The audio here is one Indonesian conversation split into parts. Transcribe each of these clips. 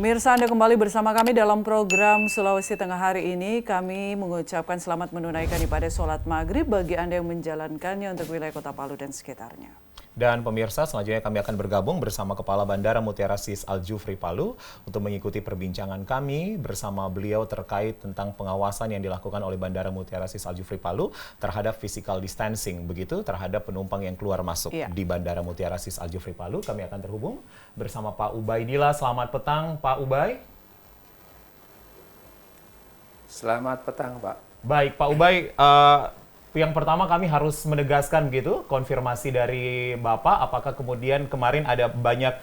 Pemirsa, Anda kembali bersama kami dalam program Sulawesi Tengah hari ini. Kami mengucapkan selamat menunaikan ibadah sholat maghrib bagi Anda yang menjalankannya untuk wilayah Kota Palu dan sekitarnya. Dan pemirsa, selanjutnya kami akan bergabung bersama Kepala Bandara Mutiara Sis Al-Jufri Palu untuk mengikuti perbincangan kami bersama beliau terkait tentang pengawasan yang dilakukan oleh Bandara Mutiara Sis Al-Jufri Palu terhadap physical distancing, begitu terhadap penumpang yang keluar masuk di Bandara Mutiara Sis Al-Jufri Palu. Kami akan terhubung bersama Pak Ubaidillah. Selamat petang, Pak Ubay. Selamat petang, Pak. Baik, Pak Ubay. Yang pertama kami harus menegaskan begitu, konfirmasi dari Bapak, apakah kemudian kemarin ada banyak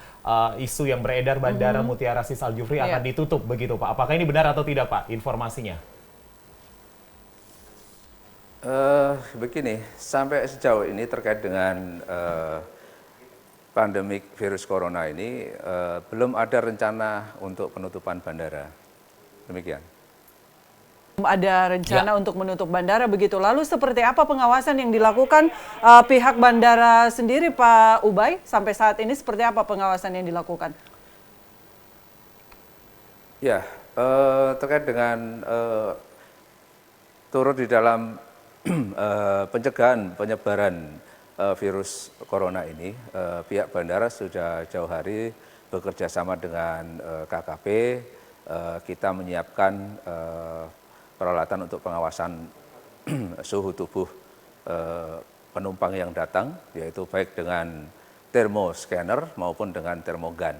isu yang beredar Bandara Mutiara Sis Al-Jufri akan ditutup begitu Pak? Apakah ini benar atau tidak Pak informasinya? Begini, sampai sejauh ini terkait dengan pandemik virus corona ini, belum ada rencana untuk penutupan bandara. Demikian. Ada rencana untuk menutup bandara begitu. Lalu seperti apa pengawasan yang dilakukan pihak bandara sendiri Pak Ubay? Sampai saat ini seperti apa pengawasan yang dilakukan? Ya, terkait dengan turut di dalam pencegahan penyebaran virus corona ini, pihak bandara sudah jauh hari bekerja sama dengan KKP, kita menyiapkan peralatan untuk pengawasan suhu tubuh penumpang yang datang, yaitu baik dengan thermoscanner maupun dengan termogan.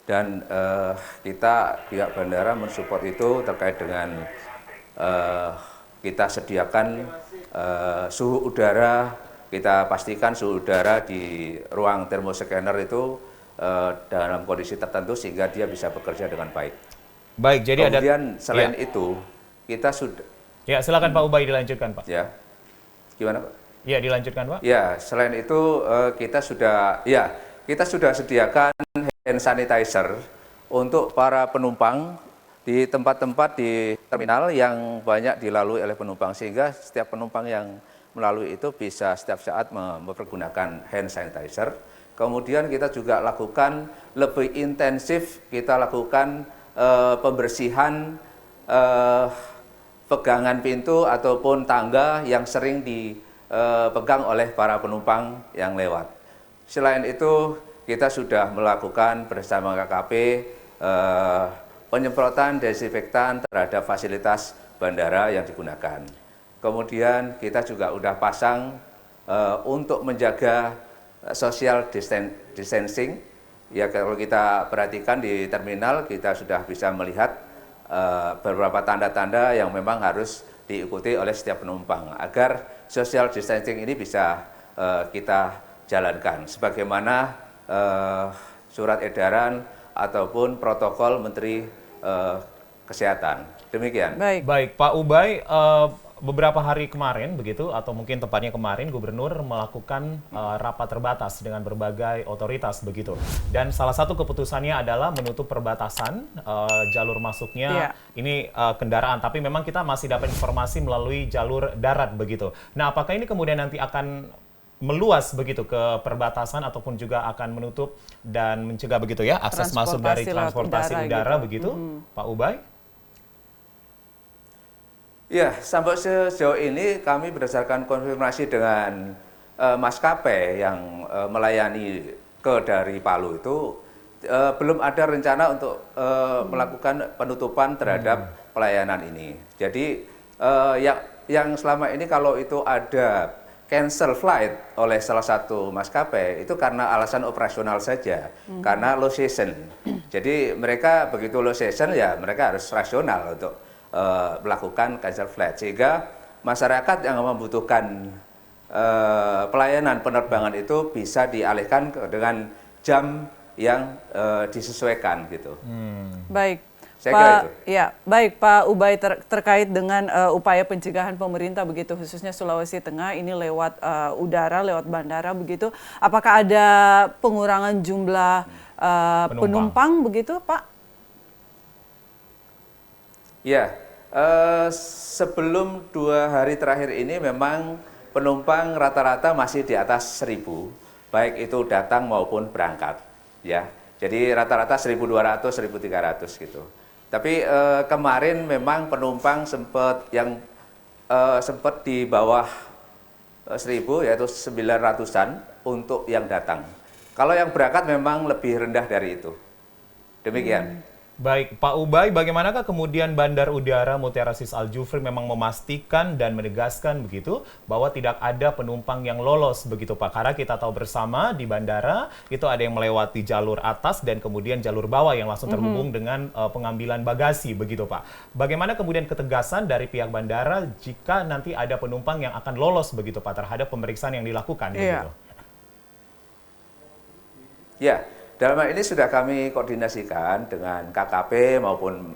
Dan kita pihak bandara mensupport itu terkait dengan kita sediakan suhu udara, kita pastikan suhu udara di ruang thermoscanner itu dalam kondisi tertentu sehingga dia bisa bekerja dengan baik. Baik, jadi kemudian selain itu kita sudah. Ya, silakan Pak Ubay dilanjutkan Pak. Ya, gimana Pak? Ya, dilanjutkan Pak. Ya, selain itu kita sudah sediakan hand sanitizer untuk para penumpang di tempat-tempat di terminal yang banyak dilalui oleh penumpang, sehingga setiap penumpang yang melalui itu bisa setiap saat mempergunakan hand sanitizer. Kemudian kita juga lakukan lebih intensif, kita lakukan pembersihan pegangan pintu ataupun tangga yang sering dipegang oleh para penumpang yang lewat. Selain itu, kita sudah melakukan bersama KKP penyemprotan desinfektan terhadap fasilitas bandara yang digunakan. Kemudian kita juga sudah pasang untuk menjaga social distancing. Ya, kalau kita perhatikan di terminal, kita sudah bisa melihat beberapa tanda-tanda yang memang harus diikuti oleh setiap penumpang agar social distancing ini bisa kita jalankan sebagaimana surat edaran ataupun protokol Menteri Kesehatan. Demikian. Baik, Pak Ubay, beberapa hari kemarin begitu atau mungkin tepatnya kemarin Gubernur melakukan rapat terbatas dengan berbagai otoritas begitu. Dan salah satu keputusannya adalah menutup perbatasan jalur masuknya ini kendaraan, tapi memang kita masih dapat informasi melalui jalur darat begitu. Nah, apakah ini kemudian nanti akan meluas begitu ke perbatasan ataupun juga akan menutup dan mencegah begitu ya akses masuk dari transportasi udara gitu. Begitu, Pak Ubay? Ya, sampai sejauh ini kami berdasarkan konfirmasi dengan maskapai yang melayani dari Palu itu belum ada rencana untuk melakukan penutupan terhadap pelayanan ini. Jadi yang selama ini kalau itu ada cancel flight oleh salah satu maskapai itu karena alasan operasional saja, karena low season. Jadi mereka begitu low season ya mereka harus rasional untuk melakukan cancel flight, sehingga masyarakat yang membutuhkan pelayanan penerbangan itu bisa dialihkan dengan jam yang disesuaikan gitu. Baik. Saya kira itu. Ya, baik Pak Ubay, terkait dengan upaya pencegahan pemerintah begitu khususnya Sulawesi Tengah ini lewat udara, lewat bandara begitu. Apakah ada pengurangan jumlah penumpang begitu, Pak? Ya, sebelum 2 hari terakhir ini memang penumpang rata-rata masih di atas 1.000, baik itu datang maupun berangkat. Ya, Jadi rata-rata 1.200, 1.300 gitu. Tapi kemarin memang penumpang sempat di bawah 1.000 yaitu 900-an untuk yang datang. Kalau yang berangkat memang lebih rendah dari itu. Demikian. Baik, Pak Ubay, bagaimanakah kemudian Bandar Udara Mutiara Sis Al Jufri memang memastikan dan menegaskan begitu bahwa tidak ada penumpang yang lolos begitu Pak? Karena kita tahu bersama di bandara itu ada yang melewati jalur atas dan kemudian jalur bawah yang langsung terhubung dengan pengambilan bagasi begitu Pak. Bagaimana kemudian ketegasan dari pihak bandara jika nanti ada penumpang yang akan lolos begitu Pak terhadap pemeriksaan yang dilakukan begitu? Ya. Dalam hal ini sudah kami koordinasikan dengan KKP maupun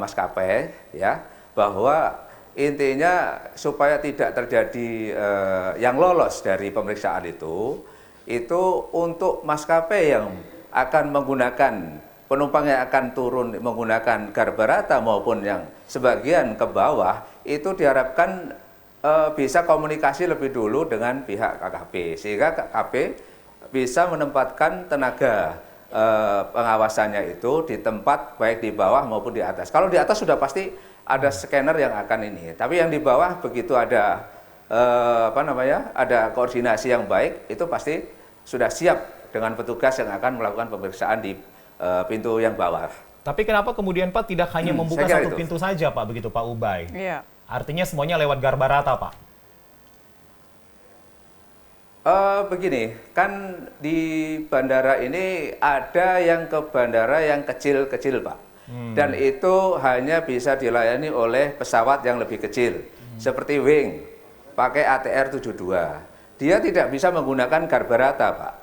maskapai, ya, bahwa intinya supaya tidak terjadi yang lolos dari pemeriksaan itu untuk maskapai yang akan menggunakan penumpang yang akan turun menggunakan Garbarata maupun yang sebagian ke bawah itu diharapkan bisa komunikasi lebih dulu dengan pihak KKP sehingga KKP bisa menempatkan tenaga pengawasannya itu di tempat baik di bawah maupun di atas. Kalau di atas sudah pasti ada scanner yang akan ini. Tapi yang di bawah begitu ada ada koordinasi yang baik itu pasti sudah siap dengan petugas yang akan melakukan pemeriksaan di pintu yang bawah. Tapi kenapa kemudian Pak tidak hanya membuka satu pintu saja Pak begitu Pak Ubay? Iya. Artinya semuanya lewat Garbarata Pak? Begini, kan di bandara ini ada yang ke bandara yang kecil-kecil Pak. Dan itu hanya bisa dilayani oleh pesawat yang lebih kecil. Seperti Wing, pakai ATR 72. Dia tidak bisa menggunakan Garbarata Pak.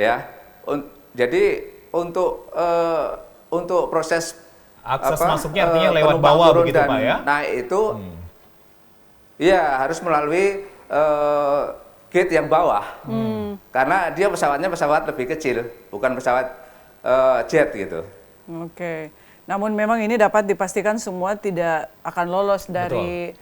Ya, jadi untuk proses akses masuknya artinya lewat bawah begitu Pak ya? Nah itu, ya harus melalui gate yang bawah, karena dia pesawatnya pesawat lebih kecil, bukan pesawat jet gitu. Oke, namun memang ini dapat dipastikan semua tidak akan lolos dari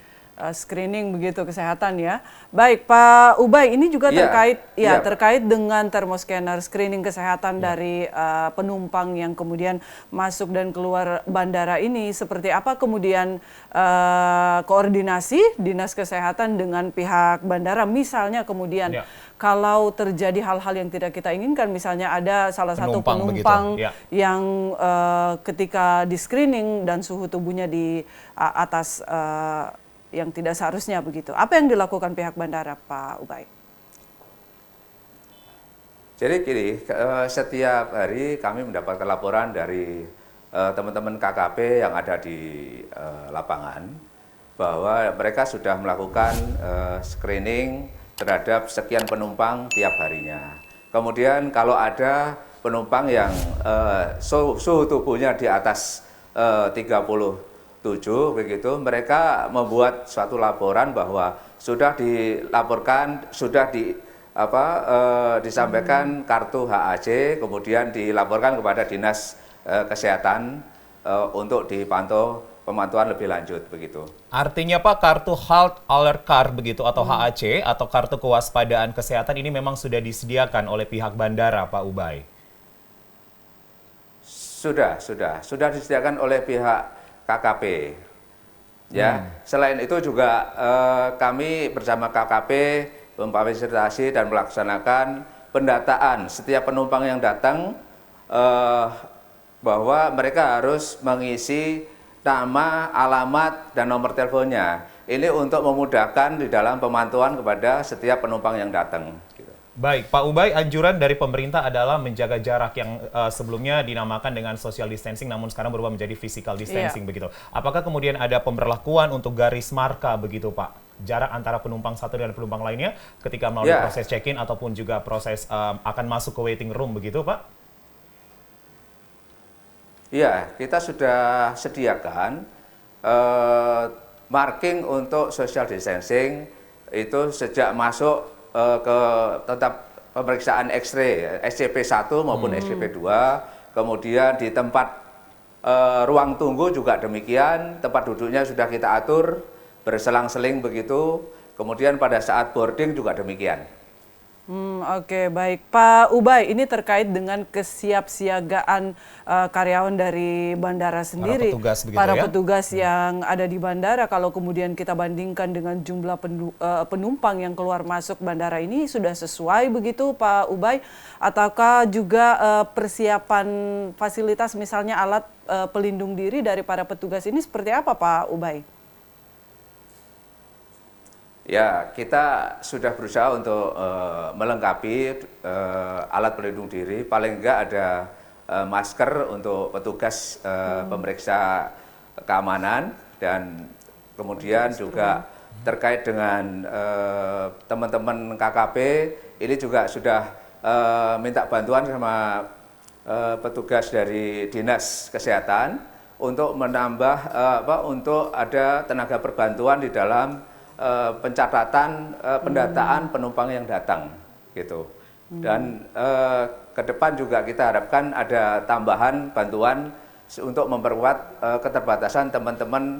screening begitu kesehatan ya. Baik Pak Ubay, ini juga terkait dengan thermoscanner screening kesehatan dari penumpang yang kemudian masuk dan keluar bandara ini. Seperti apa kemudian koordinasi dinas kesehatan dengan pihak bandara? Misalnya kemudian kalau terjadi hal-hal yang tidak kita inginkan, misalnya ada salah satu penumpang yang ketika di screening dan suhu tubuhnya di atas yang tidak seharusnya begitu. Apa yang dilakukan pihak bandara, Pak Ubay? Jadi gini, setiap hari kami mendapatkan laporan dari teman-teman KKP yang ada di lapangan bahwa mereka sudah melakukan screening terhadap sekian penumpang tiap harinya. Kemudian kalau ada penumpang yang suhu tubuhnya di atas 37 begitu, mereka membuat suatu laporan bahwa sudah dilaporkan, sudah disampaikan kartu HAC, kemudian dilaporkan kepada dinas kesehatan untuk dipantau pemantauan lebih lanjut begitu. Artinya Pak, kartu Health Alert Card begitu atau HAC atau kartu kewaspadaan kesehatan ini memang sudah disediakan oleh pihak bandara, Pak Ubay? Sudah disediakan oleh pihak KKP. Ya, selain itu juga kami bersama KKP memfasilitasi dan melaksanakan pendataan setiap penumpang yang datang bahwa mereka harus mengisi nama, alamat, dan nomor teleponnya. Ini untuk memudahkan di dalam pemantauan kepada setiap penumpang yang datang. Baik, Pak Ubay, anjuran dari pemerintah adalah menjaga jarak yang sebelumnya dinamakan dengan social distancing, namun sekarang berubah menjadi physical distancing begitu. Apakah kemudian ada pemberlakuan untuk garis marka begitu, Pak? Jarak antara penumpang satu dan penumpang lainnya ketika melalui proses check-in ataupun juga proses akan masuk ke waiting room begitu, Pak? Iya, kita sudah sediakan marking untuk social distancing itu sejak masuk ke tetap pemeriksaan X-ray, SCP-1 maupun SCP-2, kemudian di tempat ruang tunggu juga demikian, tempat duduknya sudah kita atur, berselang-seling begitu, kemudian pada saat boarding juga demikian. Oke, baik. Pak Ubay, ini terkait dengan kesiapsiagaan karyawan dari bandara sendiri. Petugas begitu para ya? petugas yang ada di bandara, kalau kemudian kita bandingkan dengan jumlah penumpang yang keluar masuk bandara ini, sudah sesuai begitu Pak Ubay? Ataukah juga persiapan fasilitas misalnya alat pelindung diri dari para petugas ini seperti apa Pak Ubay? Ya, kita sudah berusaha untuk melengkapi alat pelindung diri. Paling enggak ada masker untuk petugas pemeriksa keamanan, dan kemudian juga terkait dengan teman-teman KKP, ini juga sudah minta bantuan sama petugas dari Dinas Kesehatan untuk menambah untuk ada tenaga perbantuan di dalam pencatatan pendataan penumpang yang datang gitu. Dan ke depan juga kita harapkan ada tambahan bantuan untuk memperkuat keterbatasan teman-teman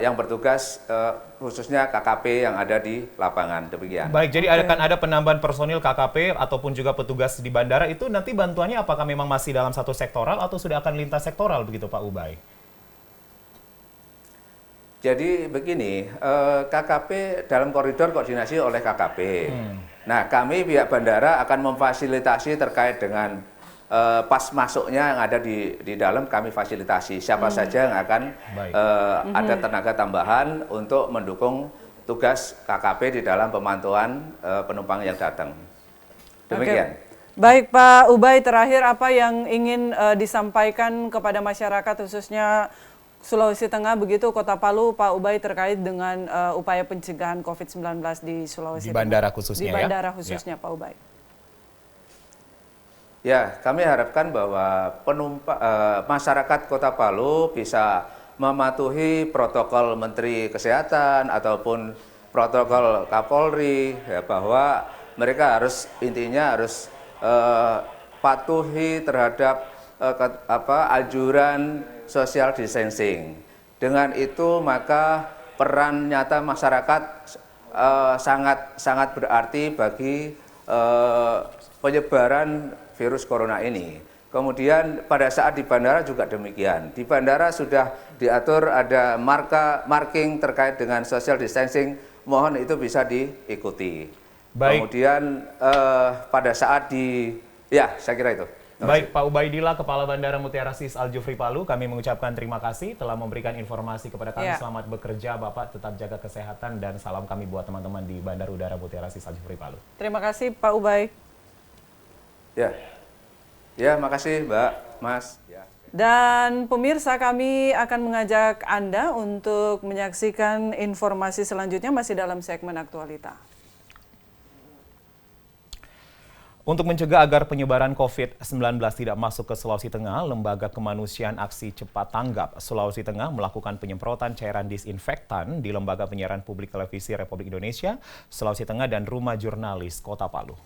yang bertugas khususnya KKP yang ada di lapangan. Demikian. Baik, jadi akan ada penambahan personil KKP ataupun juga petugas di bandara. Itu nanti bantuannya apakah memang masih dalam satu sektoral atau sudah akan lintas sektoral begitu Pak Ubay? Jadi begini, KKP dalam koridor koordinasi oleh KKP. Nah, kami pihak bandara akan memfasilitasi terkait dengan pas masuknya yang ada di dalam, kami fasilitasi siapa saja yang akan ada tenaga tambahan untuk mendukung tugas KKP di dalam pemantauan penumpang yang datang. Demikian. Baik Pak Ubay, terakhir apa yang ingin disampaikan kepada masyarakat khususnya Sulawesi Tengah begitu, Kota Palu, Pak Ubay, terkait dengan upaya pencegahan COVID-19 di Sulawesi Tengah. Di bandara khususnya ya? Di bandara khususnya Pak Ubay. Ya, kami harapkan bahwa masyarakat Kota Palu bisa mematuhi protokol Menteri Kesehatan ataupun protokol Kapolri, ya, bahwa mereka intinya harus patuhi terhadap anjuran social distancing. Dengan itu maka peran nyata masyarakat sangat berarti bagi penyebaran virus corona ini. Kemudian pada saat di bandara juga demikian. Di bandara sudah diatur ada marking terkait dengan social distancing, mohon itu bisa diikuti. Baik. Kemudian pada saat saya kira itu. Baik, Pak Ubaidillah, Kepala Bandara Mutiara Sis Al-Jufri Palu, kami mengucapkan terima kasih telah memberikan informasi kepada kami. Selamat bekerja, Bapak, tetap jaga kesehatan, dan salam kami buat teman-teman di Bandara Udara Mutiara Sis Al-Jufri Palu. Terima kasih, Pak Ubay. Ya, makasih, Mbak, Mas. Ya. Dan pemirsa, kami akan mengajak Anda untuk menyaksikan informasi selanjutnya masih dalam segmen Aktualita. Untuk mencegah agar penyebaran COVID-19 tidak masuk ke Sulawesi Tengah, Lembaga Kemanusiaan Aksi Cepat Tanggap Sulawesi Tengah melakukan penyemprotan cairan disinfektan di Lembaga Penyiaran Publik Televisi Republik Indonesia, Sulawesi Tengah, dan Rumah Jurnalis Kota Palu.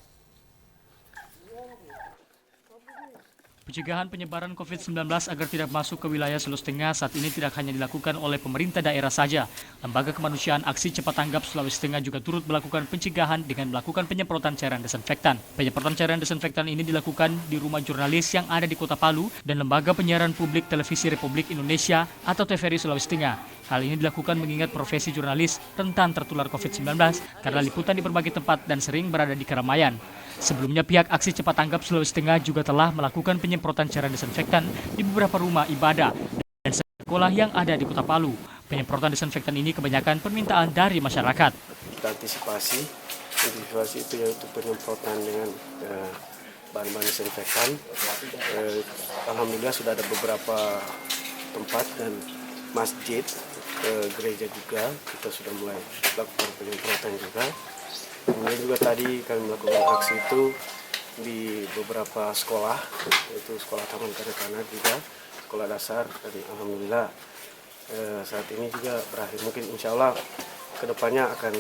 Pencegahan penyebaran COVID-19 agar tidak masuk ke wilayah Sulawesi Tengah saat ini tidak hanya dilakukan oleh pemerintah daerah saja. Lembaga Kemanusiaan Aksi Cepat Tanggap Sulawesi Tengah juga turut melakukan pencegahan dengan melakukan penyemprotan cairan desinfektan. Penyemprotan cairan desinfektan ini dilakukan di rumah jurnalis yang ada di Kota Palu dan Lembaga Penyiaran Publik Televisi Republik Indonesia atau TVRI Sulawesi Tengah. Hal ini dilakukan mengingat profesi jurnalis rentan tertular COVID-19 karena liputan di berbagai tempat dan sering berada di keramaian. Sebelumnya pihak Aksi Cepat Tanggap Sulawesi Tengah juga telah melakukan penyemprotan cairan desinfektan di beberapa rumah ibadah dan sekolah yang ada di Kota Palu. Penyemprotan desinfektan ini kebanyakan permintaan dari masyarakat. Kita antisipasi itu yaitu penyemprotan dengan bahan-bahan desinfektan. Alhamdulillah sudah ada beberapa tempat dan masjid, gereja juga kita sudah mulai lakukan penyemprotan juga. Kemudian juga tadi kami melakukan aksi itu di beberapa sekolah, yaitu sekolah taman kanak-kanak juga, sekolah dasar, dan alhamdulillah saat ini juga berakhir. Mungkin insya Allah kedepannya akan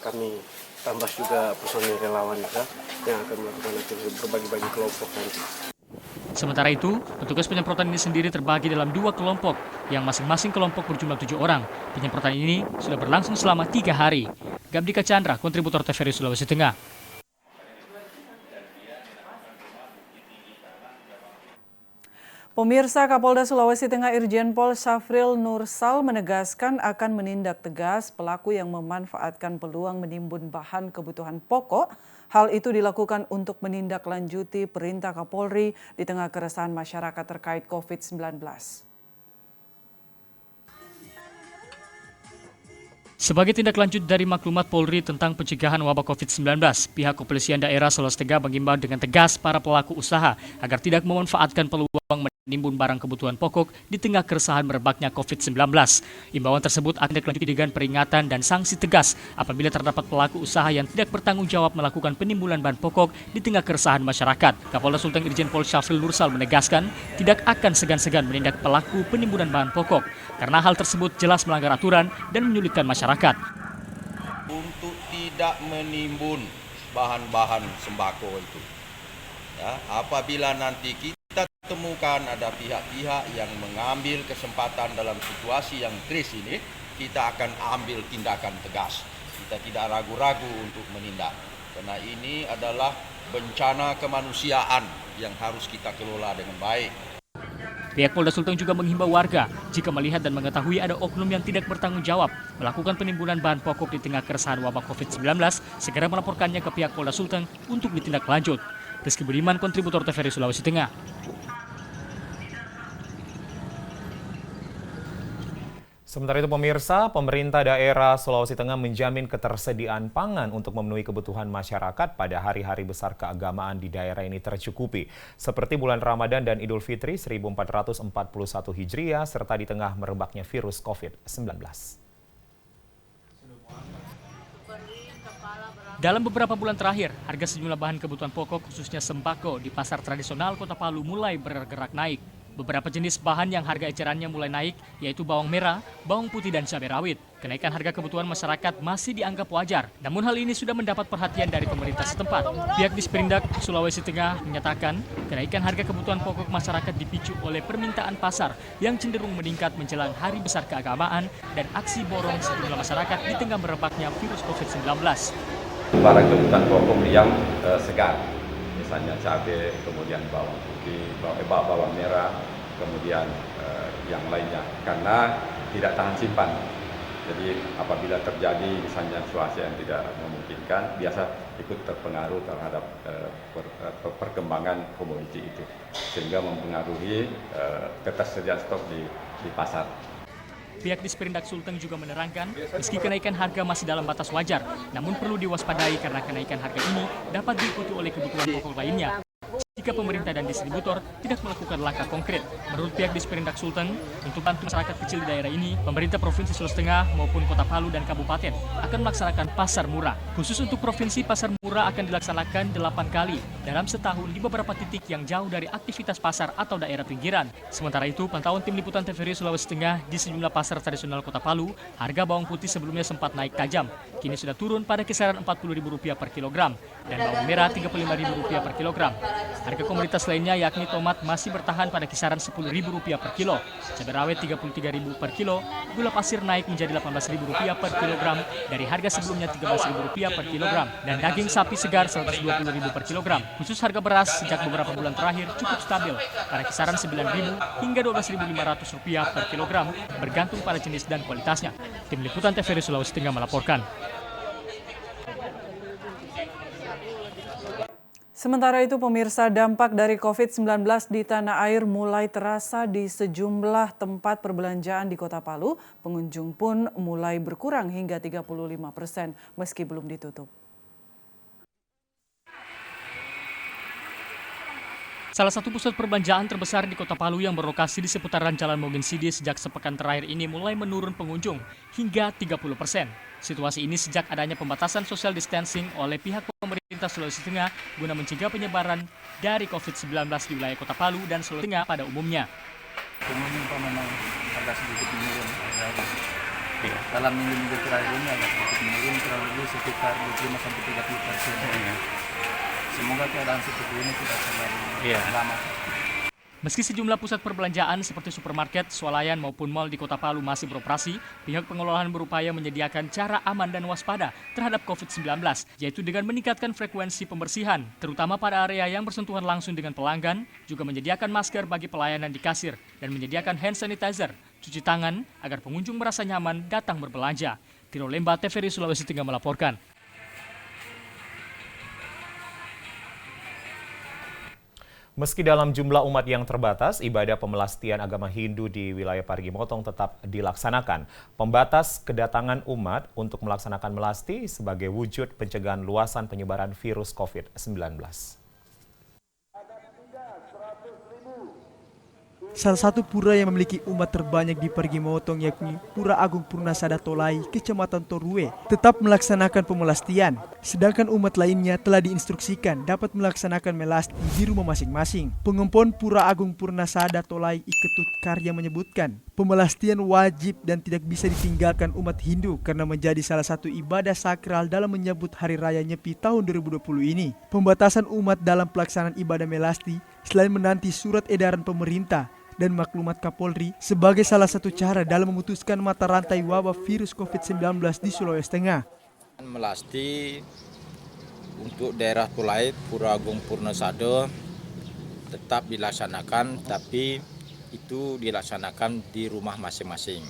kami tambah juga personil relawan juga yang akan melakukan aktivitas berbagi-bagi kelompok nanti. Sementara itu, petugas penyemprotan ini sendiri terbagi dalam 2 kelompok, yang masing-masing kelompok berjumlah 7 orang. Penyemprotan ini sudah berlangsung selama 3 hari. Gabdika Chandra, kontributor TVRI Sulawesi Tengah. Pemirsa, Kapolda Sulawesi Tengah Irjen Pol Syafril Nursal menegaskan akan menindak tegas pelaku yang memanfaatkan peluang menimbun bahan kebutuhan pokok. Hal itu dilakukan untuk menindaklanjuti perintah Kapolri di tengah keresahan masyarakat terkait COVID-19. Sebagai tindak lanjut dari maklumat Polri tentang pencegahan wabah COVID-19, pihak Kepolisian Daerah Sulawesi Tengah mengimbau dengan tegas para pelaku usaha agar tidak memanfaatkan peluang menimbun barang kebutuhan pokok di tengah keresahan merebaknya COVID-19. Imbauan tersebut akan dilanjuti dengan peringatan dan sanksi tegas apabila terdapat pelaku usaha yang tidak bertanggung jawab melakukan penimbunan bahan pokok di tengah keresahan masyarakat. Kapolda Sulteng Irjen Pol Syafril Nursal menegaskan tidak akan segan-segan menindak pelaku penimbunan bahan pokok karena hal tersebut jelas melanggar aturan dan menyulitkan masyarakat. Untuk tidak menimbun bahan-bahan sembako itu, ya, apabila nanti kita temukan ada pihak-pihak yang mengambil kesempatan dalam situasi yang krisis ini, kita akan ambil tindakan tegas. Kita tidak ragu-ragu untuk menindak, karena ini adalah bencana kemanusiaan yang harus kita kelola dengan baik. Pihak Polda Sulteng juga menghimbau warga jika melihat dan mengetahui ada oknum yang tidak bertanggung jawab melakukan penimbunan bahan pokok di tengah keresahan wabah COVID-19, segera melaporkannya ke pihak Polda Sulteng untuk ditindak lanjut. Rizky Budiman, kontributor TVRI Sulawesi Tengah. Sementara itu pemirsa, pemerintah daerah Sulawesi Tengah menjamin ketersediaan pangan untuk memenuhi kebutuhan masyarakat pada hari-hari besar keagamaan di daerah ini tercukupi. Seperti bulan Ramadan dan Idul Fitri 1441 Hijriah serta di tengah merebaknya virus COVID-19. Dalam beberapa bulan terakhir, harga sejumlah bahan kebutuhan pokok khususnya sembako di pasar tradisional Kota Palu mulai bergerak naik. Beberapa jenis bahan yang harga ecerannya mulai naik, yaitu bawang merah, bawang putih, dan cabai rawit. Kenaikan harga kebutuhan masyarakat masih dianggap wajar, namun hal ini sudah mendapat perhatian dari pemerintah setempat. Pihak Disperindak Sulawesi Tengah menyatakan, kenaikan harga kebutuhan pokok masyarakat dipicu oleh permintaan pasar yang cenderung meningkat menjelang hari besar keagamaan dan aksi borong sejumlah masyarakat di tengah merebaknya virus COVID-19. Barang kebutuhan pokok yang segar, misalnya cabai, kemudian bawang putih, bawang merah, kemudian yang lainnya, karena tidak tahan simpan. Jadi apabila terjadi misalnya cuaca yang tidak memungkinkan, biasa ikut terpengaruh terhadap perkembangan komoditi itu, sehingga mempengaruhi ketersediaan stok di pasar. Pihak Disperindak Sulteng juga menerangkan, meski kenaikan harga masih dalam batas wajar, namun perlu diwaspadai karena kenaikan harga ini dapat diikuti oleh kebutuhan pokok lainnya jika pemerintah dan distributor tidak melakukan langkah konkret. Menurut pihak Disperindak Sulteng, untuk bantu masyarakat kecil di daerah ini, pemerintah Provinsi Sulawesi Tengah maupun Kota Palu dan Kabupaten akan melaksanakan pasar murah. Khusus untuk Provinsi, pasar murah akan dilaksanakan 8 kali dalam setahun di beberapa titik yang jauh dari aktivitas pasar atau daerah pinggiran. Sementara itu, pantauan tim liputan TVRI Sulawesi Tengah di sejumlah pasar tradisional Kota Palu, harga bawang putih sebelumnya sempat naik tajam. Kini sudah turun pada kisaran Rp40.000 per kilogram dan bawang merah Rp35.000 per kilogram. Harga komoditas lainnya yakni tomat masih bertahan pada kisaran Rp10.000 per kilo, cabai rawit Rp33.000 per kilo, gula pasir naik menjadi Rp18.000 per kilogram dari harga sebelumnya Rp13.000 per kilogram, dan daging sapi segar Rp120.000 per kilogram. Khusus harga beras sejak beberapa bulan terakhir cukup stabil pada kisaran Rp9.000 hingga Rp12.500 per kilogram, bergantung pada jenis dan kualitasnya. Tim Liputan TVRI Sulawesi Tengah melaporkan. Sementara itu, pemirsa, dampak dari COVID-19 di tanah air mulai terasa di sejumlah tempat perbelanjaan di Kota Palu. Pengunjung pun mulai berkurang hingga 35% meski belum ditutup. Salah satu pusat perbelanjaan terbesar di Kota Palu yang berlokasi di seputaran Jalan Mogen Sidi sejak sepekan terakhir ini mulai menurun pengunjung hingga 30%. Situasi ini sejak adanya pembatasan social distancing oleh pihak pemerintah Sulawesi Tengah guna mencegah penyebaran dari COVID-19 di wilayah Kota Palu dan Sulawesi Tengah pada umumnya. Umumnya memang agak sedikit menurun. Dalam minggu-minggu terakhir ini agak sedikit menurun, kurang lebih sekitar 25-30%. Semoga keadaan seperti ini tidak terlalu lama. Meski sejumlah pusat perbelanjaan seperti supermarket, swalayan maupun mal di Kota Palu masih beroperasi, pihak pengelolaan berupaya menyediakan cara aman dan waspada terhadap COVID-19, yaitu dengan meningkatkan frekuensi pembersihan, terutama pada area yang bersentuhan langsung dengan pelanggan, juga menyediakan masker bagi pelayanan di kasir, dan menyediakan hand sanitizer, cuci tangan, agar pengunjung merasa nyaman datang berbelanja. Tiro Lemba, TVRI Sulawesi Tengah melaporkan. Meski dalam jumlah umat yang terbatas, ibadah pemelastian agama Hindu di wilayah Parigi Motong tetap dilaksanakan. Pembatas kedatangan umat untuk melaksanakan melasti sebagai wujud pencegahan luasan penyebaran virus COVID-19. Salah satu pura yang memiliki umat terbanyak di Parigi Motong yakni Pura Agung Purnasada Tolai, Kecamatan Torue, tetap melaksanakan pemelastian. Sedangkan umat lainnya telah diinstruksikan dapat melaksanakan melasti di rumah masing-masing. Pengempon Pura Agung Purnasada Tolai Iketut Karya menyebutkan, pemelastian wajib dan tidak bisa ditinggalkan umat Hindu karena menjadi salah satu ibadah sakral dalam menyambut Hari Raya Nyepi tahun 2020 ini. Pembatasan umat dalam pelaksanaan ibadah melasti selain menanti surat edaran pemerintah dan maklumat Kapolri sebagai salah satu cara dalam memutuskan mata rantai wabah virus COVID-19 di Sulawesi Tengah. Melasti untuk daerah Tolai, Pura Agung Purnasada tetap dilaksanakan, tapi itu dilaksanakan di rumah masing-masing.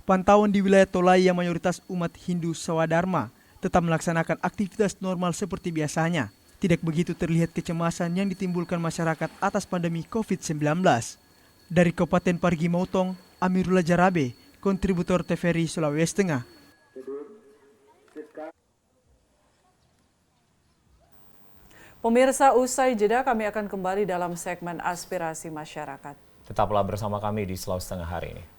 Pantauan di wilayah Tolai yang mayoritas umat Hindu Sawadharma tetap melaksanakan aktivitas normal seperti biasanya. Tidak begitu terlihat kecemasan yang ditimbulkan masyarakat atas pandemi COVID-19. Dari Kabupaten Parigi Motong, Amirullah Jarabe, kontributor TVRI Sulawesi Tengah. Pemirsa, usai jeda kami akan kembali dalam segmen Aspirasi Masyarakat. Tetaplah bersama kami di Sulawesi Tengah hari ini.